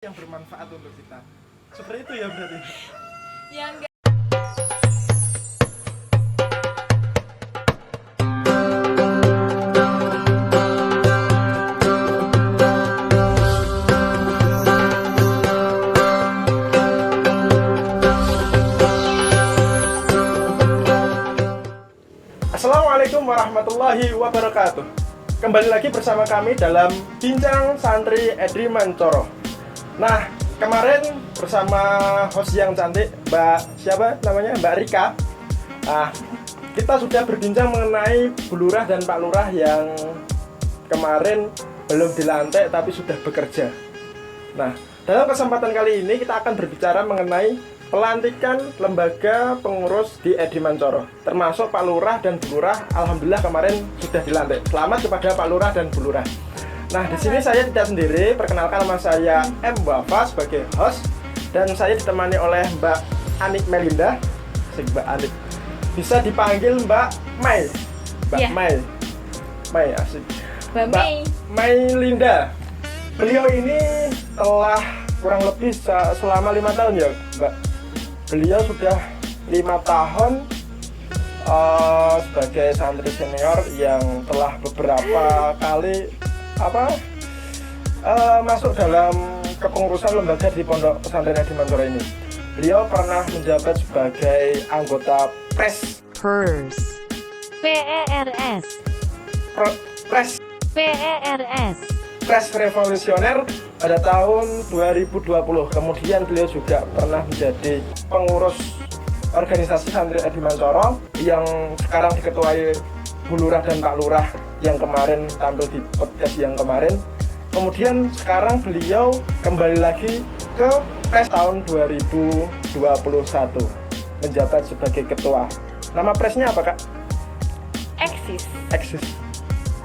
yang bermanfaat untuk kita. Seperti itu ya berarti. Ya enggak. Assalamualaikum warahmatullahi wabarakatuh. Kembali lagi bersama kami dalam Bincang Santri Edri Mancoro. Nah, kemarin bersama host yang cantik, Mbak siapa namanya? Mbak Rika. Nah, kita sudah berbincang mengenai Bu Lurah dan Pak Lurah yang kemarin belum dilantik tapi sudah bekerja. Nah, dalam kesempatan kali ini kita akan berbicara mengenai pelantikan lembaga pengurus di Edri Mancoro, termasuk Pak Lurah dan Bu Lurah. Alhamdulillah kemarin sudah dilantik. Selamat kepada Pak Lurah dan Bu Lurah. Nah, di sini saya tidak sendiri. Perkenalkan, nama saya M. Wafa sebagai host dan saya ditemani oleh Mbak Anik Melinda. Mbak Anik bisa dipanggil Mbak Mai. Mbak Mai. Mai asik. Mbak Mai Linda. Beliau ini telah kurang lebih selama 5 tahun ya, Mbak. Beliau sudah 5 tahun sebagai santri senior yang telah beberapa kali masuk dalam kepengurusan lembaga di Pondok Pesantren Edri Mancoro ini. Beliau pernah menjabat sebagai anggota PRES Pres Revolusioner pada tahun 2020. Kemudian beliau juga pernah menjadi pengurus organisasi santri Edri Mancoro yang sekarang diketuai Bu Lurah dan Pak Lurah yang kemarin tampil di podcast yang kemarin. Kemudian sekarang beliau kembali lagi ke Pres tahun 2021 menjabat sebagai ketua. Nama presnya apa, Kak? Eksis.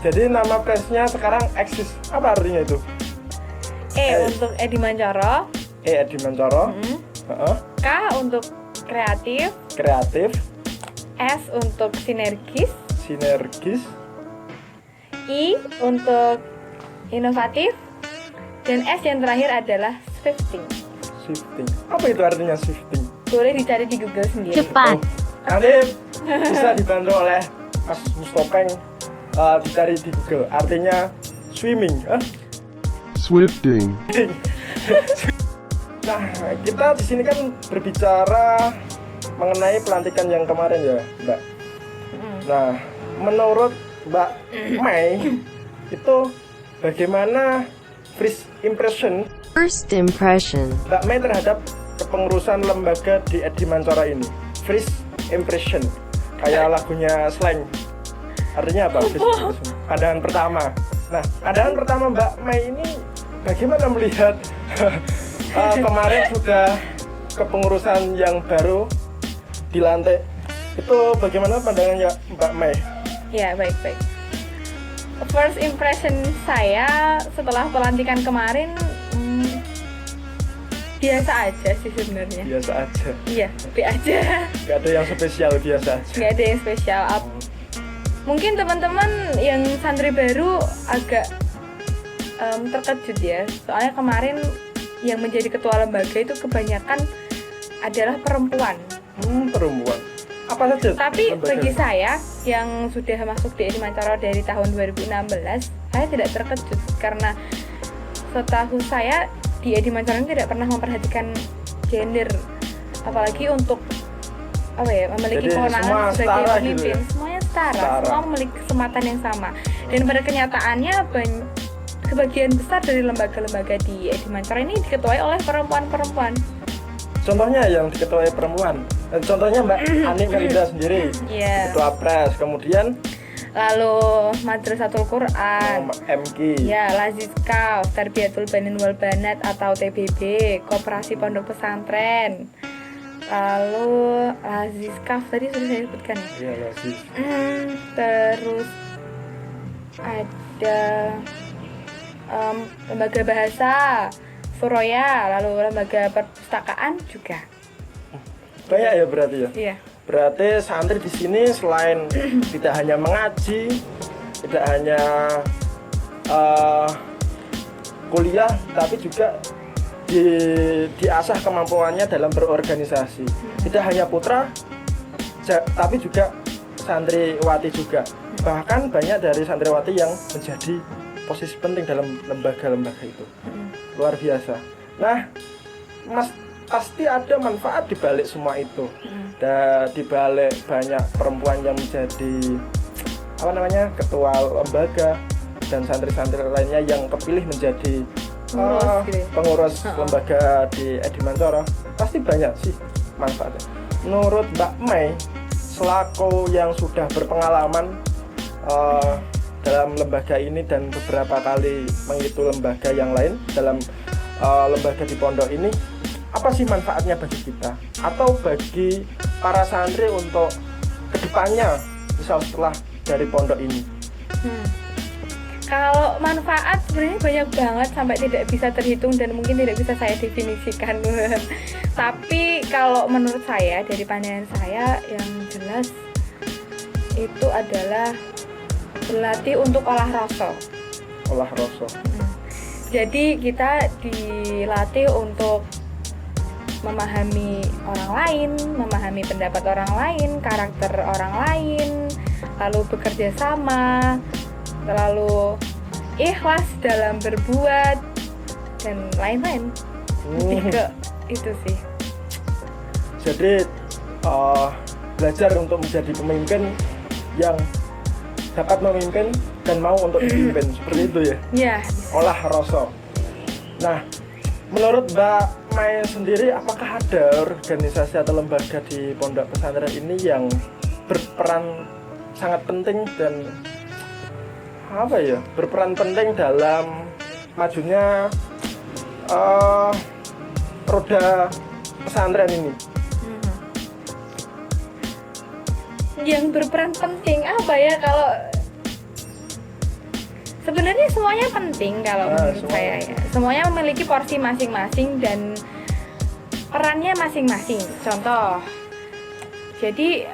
Jadi nama presnya sekarang Eksis. Apa artinya itu? Untuk Edri Mancoro. Edri Mancoro. K untuk kreatif. S untuk sinergis. I untuk inovatif. Dan S yang terakhir adalah shifting. Apa itu artinya shifting? Boleh dicari di Google sendiri. Cepat. Nanti bisa dibantu oleh Mas Mustopeng. Dicari di Google, artinya swimming. Swifting. Nah, kita di sini kan berbicara mengenai pelantikan yang kemarin ya, Mbak. Nah, menurut Mbak Mai itu bagaimana first impression Mbak Mai terhadap kepengurusan lembaga di Edri Mancoro ini? First impression, kayak lagunya Slang. Artinya apa? Pandangan pertama. Nah, pandangan pertama Mbak Mai ini bagaimana melihat kemarin sudah kepengurusan yang baru dilantik? Itu bagaimana pandangannya Mbak Mai? Ya, baik. First impression saya setelah pelantikan kemarin biasa aja sih sebenarnya. Biasa aja. Iya, biasa aja. Gak ada yang spesial, biasa aja. Gak ada yang spesial. Mungkin teman-teman yang santri baru agak terkejut ya, soalnya kemarin yang menjadi ketua lembaga itu kebanyakan adalah perempuan. Perempuan. Apa saja? Tapi lembaga? bagi saya yang sudah masuk di Edri Mancoro dari tahun 2016, saya tidak terkejut karena setahu saya di Edri Mancoro ini tidak pernah memperhatikan gender, apalagi untuk memiliki kewenangan sebagai pemimpin. Gitu ya? Semuanya setara, semua memiliki kesempatan yang sama. Dan pada kenyataannya sebagian besar dari lembaga-lembaga di Edri Mancoro ini diketuai oleh perempuan-perempuan. Contohnya yang diketuai perempuan. Contohnya Mbak Anik Melinda sendiri, ketua Pres. Kemudian lalu Madrasatul Quran, MQ. Ya, Lazizka, Tarbiyatul Banin wal Banat atau TBB, Koperasi Pondok Pesantren. Lalu Lazizka tadi sudah saya sebutkan. Iya, Laziz. Terus ada lembaga bahasa Suroya, lalu lembaga perpustakaan juga. Banyak ya berarti ya? Iya. Berarti santri di sini selain tidak hanya mengaji, tidak hanya kuliah, tapi juga diasah kemampuannya dalam berorganisasi. Tidak hanya putra, tapi juga santriwati juga. Bahkan banyak dari santriwati yang menjadi posisi penting dalam lembaga-lembaga itu. Luar biasa. Nah, Mas, pasti ada manfaat di balik semua itu. Dan di balik banyak perempuan yang menjadi ketua lembaga dan santri-santri lainnya yang kepilih menjadi pengurus lembaga di Edi Mantoro, pasti banyak sih manfaatnya. Menurut Mbak Mai, selaku yang sudah berpengalaman dalam lembaga ini dan beberapa kali mengikuti lembaga yang lain dalam lembaga di pondok ini, apa sih manfaatnya bagi kita atau bagi para santri untuk kedepannya, misal setelah dari pondok ini? Kalau manfaat sebenarnya banyak banget sampai tidak bisa terhitung dan mungkin tidak bisa saya definisikan. Tapi kalau menurut saya, dari pandangan saya, yang jelas itu adalah berlatih untuk olah rasa. Olah rasa. Jadi kita dilatih untuk memahami orang lain, memahami pendapat orang lain, karakter orang lain, lalu bekerja sama, lalu ikhlas dalam berbuat dan lain-lain. Lebih ke itu sih. Jadi belajar untuk menjadi pemimpin yang dapat memimpin dan mau untuk dipimpin, seperti itu ya? Iya. Olah rasa. Nah, menurut Mbak Mai sendiri, apakah ada organisasi atau lembaga di pondok pesantren ini yang berperan sangat penting dan berperan penting dalam majunya roda pesantren ini? Yang berperan penting apa ya? Kalau sebenarnya semuanya penting kalau menurut saya ya. Semuanya memiliki porsi masing-masing dan perannya masing-masing. Contoh, jadi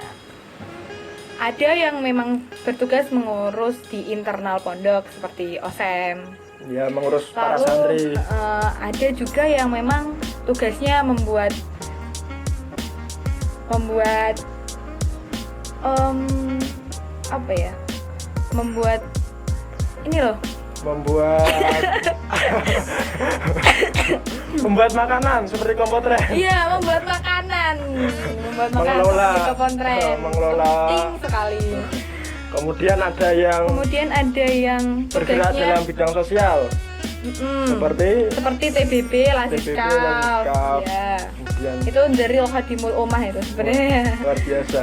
ada yang memang bertugas mengurus di internal pondok seperti OSEM. Ya, mengurus para Lalu, santri. Ada juga yang memang tugasnya membuat membuat ini loh. Membuat makanan seperti kompotren. Iya, membuat makanan Mengelola. seperti kompotren. Mengelola. Penting sekali. Kemudian ada yang bergerak tugasnya dalam bidang sosial. Seperti TBB, Lasiskap. Ya. Kemudian Itu dari Khadimul Ummah itu sebenarnya. luar biasa.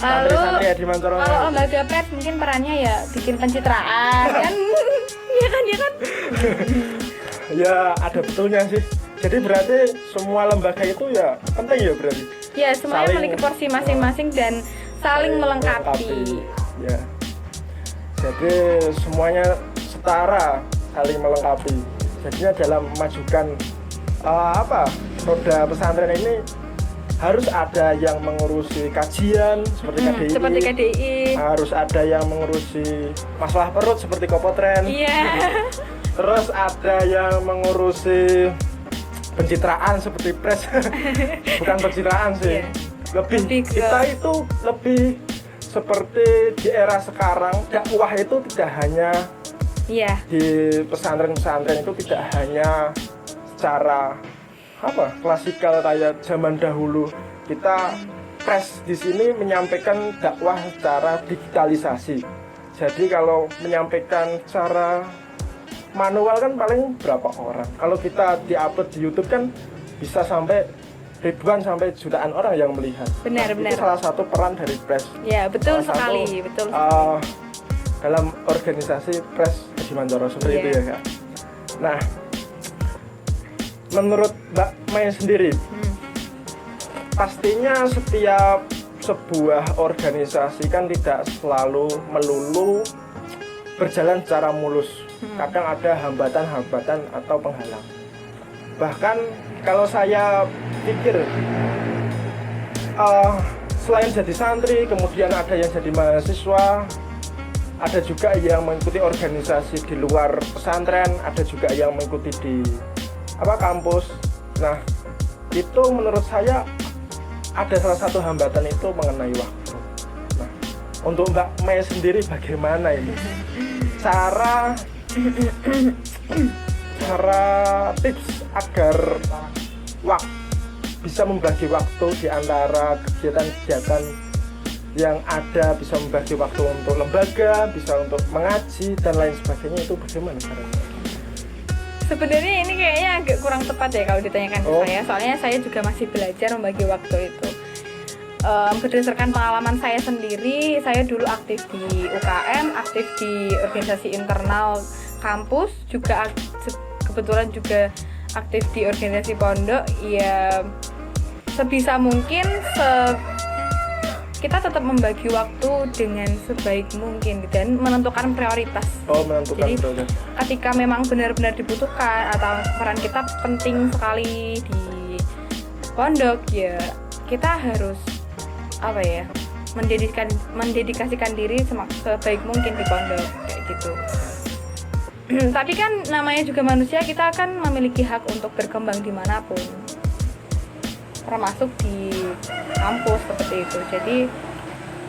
Lalu Santri-santri Edi Mantoro. kalau lembaga pers mungkin perannya ya bikin pencitraan kan. Iya kan? Ya, ada betulnya sih. Jadi berarti semua lembaga itu ya penting ya berarti. Ya, semuanya memiliki porsi masing-masing dan saling melengkapi. Ya. Jadi semuanya setara, saling melengkapi. Jadinya dalam memajukan roda pesantren ini harus ada yang mengurusi kajian seperti KDI. Harus ada yang mengurusi masalah perut seperti kopotren. Iya. Terus ada yang mengurusi pencitraan seperti pres. Bukan pencitraan sih. Lebih ke- Kita itu lebih seperti di era sekarang, dakwah itu tidak hanya di pesantren-pesantren itu tidak hanya secara klasikal kayak zaman dahulu. Kita pres di sini menyampaikan dakwah secara digitalisasi. Jadi kalau menyampaikan secara manual kan paling berapa orang. Kalau kita diupload di YouTube kan bisa sampai ribuan sampai jutaan orang yang melihat. Benar. Itu salah satu peran dari pres. Ya, betul sekali. Dalam organisasi pres Edi Mantoro seperti itu ya, Kak. Nah, menurut Mbak Mai sendiri, pastinya setiap sebuah organisasi kan tidak selalu melulu berjalan secara mulus. Kadang ada hambatan-hambatan atau penghalang. Bahkan kalau saya pikir selain jadi santri, kemudian ada yang jadi mahasiswa, ada juga yang mengikuti organisasi di luar pesantren, ada juga yang mengikuti di kampus. Nah, itu menurut saya ada salah satu hambatan itu mengenai waktu. Nah, untuk Mbak Mei sendiri bagaimana ini? Cara tips agar bisa membagi waktu di antara kegiatan-kegiatan yang ada, bisa membagi waktu untuk lembaga, bisa untuk mengaji dan lain sebagainya, itu bagaimana caranya? Sebenarnya ini kayaknya agak kurang tepat ya kalau ditanyakan ke saya, soalnya saya juga masih belajar membagi waktu itu. Berdasarkan pengalaman saya sendiri, saya dulu aktif di UKM, aktif di organisasi internal kampus, juga kebetulan juga aktif di organisasi pondok. Ya sebisa mungkin kita tetap membagi waktu dengan sebaik mungkin dan menentukan prioritas. Jadi ketika memang benar-benar dibutuhkan atau peran kita penting sekali di pondok, ya kita harus mendedikasikan diri sebaik mungkin di pondok kayak gitu. Tapi kan namanya juga manusia, kita akan memiliki hak untuk berkembang dimanapun, termasuk di kampus seperti itu. Jadi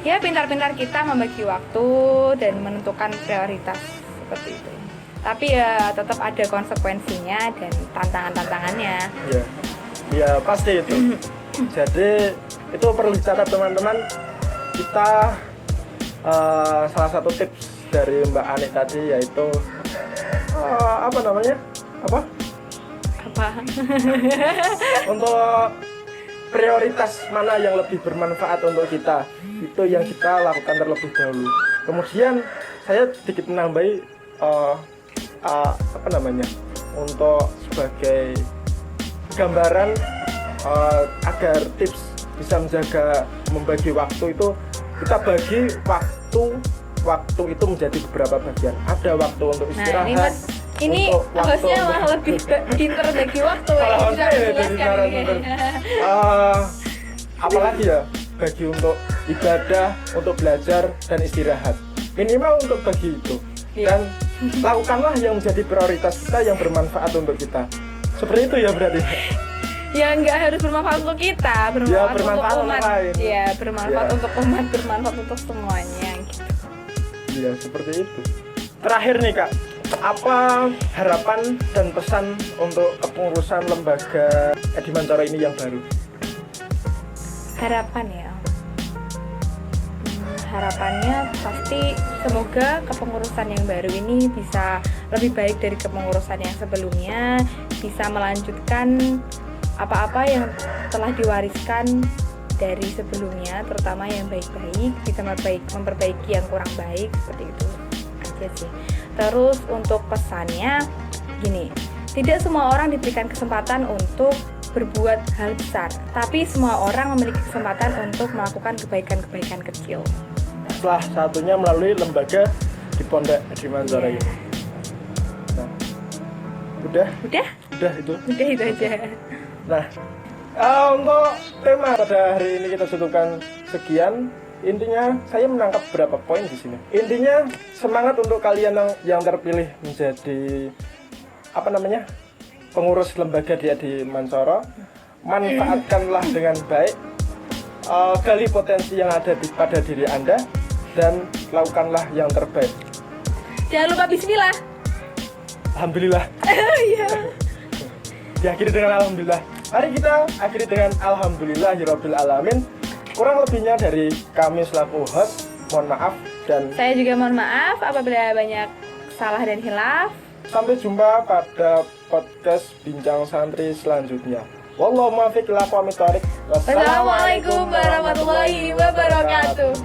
ya pintar-pintar kita membagi waktu dan menentukan prioritas seperti itu. Tapi ya tetap ada konsekuensinya dan tantangannya. Ya pasti itu. Jadi itu perlu dicatat teman-teman. Kita salah satu tips dari Mbak Ani tadi yaitu untuk prioritas mana yang lebih bermanfaat untuk kita, itu yang kita lakukan terlebih dahulu. Kemudian saya sedikit menambahi untuk sebagai gambaran agar tips bisa menjaga membagi waktu itu, kita bagi waktu itu menjadi beberapa bagian. Ada waktu untuk istirahat. Ini hostnya malah lebih pinter bagi waktu ya. Bisa menjelaskan ini. Apalagi ya, bagi untuk ibadah, untuk belajar dan istirahat. Minimal untuk bagi itu. Dan lakukanlah yang menjadi prioritas kita, yang bermanfaat untuk kita. Seperti itu ya berarti. Ya nggak harus bermanfaat untuk kita, bermanfaat untuk umat. Lain. Ya bermanfaat untuk umat, bermanfaat untuk semuanya gitu. Iya seperti itu. Terakhir nih Kak, apa harapan dan pesan untuk kepengurusan lembaga Edi Mantoro ini yang baru? Harapan ya, harapannya pasti semoga kepengurusan yang baru ini bisa lebih baik dari kepengurusan yang sebelumnya, bisa melanjutkan apa-apa yang telah diwariskan dari sebelumnya, terutama yang baik-baik, bisa memperbaiki yang kurang baik, seperti itu aja sih. Terus untuk pesannya gini, tidak semua orang diberikan kesempatan untuk berbuat hal besar, tapi semua orang memiliki kesempatan untuk melakukan kebaikan-kebaikan kecil. Salah satunya melalui lembaga di Pondok Edi Mantoro ini. Nah, udah itu aja. Nah, untuk tema pada hari ini kita cukupkan sekian. Intinya saya menangkap beberapa poin di sini. Intinya semangat untuk kalian yang terpilih menjadi pengurus lembaga di Edi Mantoro. Manfaatkanlah dengan baik, gali potensi yang ada pada diri Anda dan lakukanlah yang terbaik. Jangan lupa bismillah. Alhamdulillah. Iya. Diakhiri dengan alhamdulillah. Mari kita akhiri dengan alhamdulillahirabbil alamin. Kurang lebihnya dari kami selaku host, mohon maaf, dan saya juga mohon maaf apabila banyak salah dan hilaf. Sampai jumpa pada podcast Bincang Santri selanjutnya. Wallahu muwaffiq ila aqwamit thoriq. Wassalamualaikum warahmatullahi wabarakatuh.